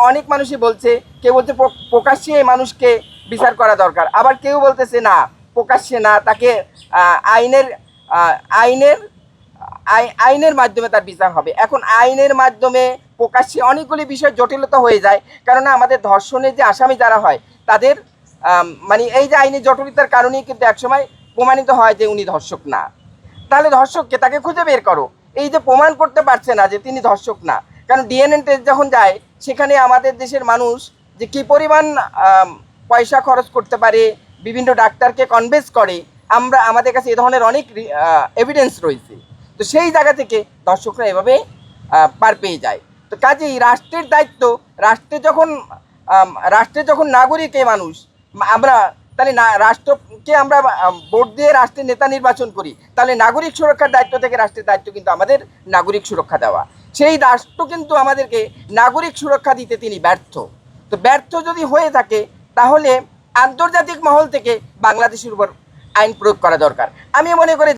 অনেক মানুষই বলছে, কেউ বলছে প্রকাশ্যে এই মানুষকে বিচার করা দরকার, আবার কেউ বলতেছে না প্রকাশ্যে না, তাকে আইনের আইনের আইনের মাধ্যমে তার বিচার হবে। এখন আইনের মাধ্যমে প্রকাশ্যে অনেকগুলি বিষয় জটিলতা হয়ে যায়, কেননা আমাদের ধর্ষণের যে আসামি যারা হয় তাদের মানে এই যে আইনের জটিলতার কারণেই কিন্তু একসময় প্রমাণিত হয় যে উনি ধর্ষক না। তাহলে ধর্ষককে তাকে খুঁজে বের করো। এই যে প্রমাণ করতে পারছে না যে তিনি ধর্ষক না, কারণ ডিএনএ টেস্ট যখন যায় সেখানে আমাদের দেশের মানুষ যে কী পরিমাণ পয়সা খরচ করতে পারে, বিভিন্ন ডাক্তারকে কনভিন্স করে, আমাদের কাছে এ ধরনের অনেক এভিডেন্স রয়েছে। তো সেই জায়গা থেকে দর্শকরা এভাবে পার পেয়ে যায়। তো কাজেই রাষ্ট্রের দায়িত্ব, রাষ্ট্রের যখন নাগরিক এ মানুষ আমরা, তাহলে না রাষ্ট্রকে আমরা ভোট দিয়ে রাষ্ট্রের নেতা নির্বাচন করি, তাহলে নাগরিক সুরক্ষার দায়িত্ব থেকে রাষ্ট্রের দায়িত্ব কিন্তু আমাদের নাগরিক সুরক্ষা দেওয়া। সেই রাষ্ট্র কিন্তু আমাদেরকে নাগরিক সুরক্ষা দিতে তিনি ব্যর্থ। তো ব্যর্থ যদি হয়ে থাকে তাহলে আন্তর্জাতিক মহল থেকে বাংলাদেশের উপর আইন প্রয়োগ করা দরকার। আমি মনে করি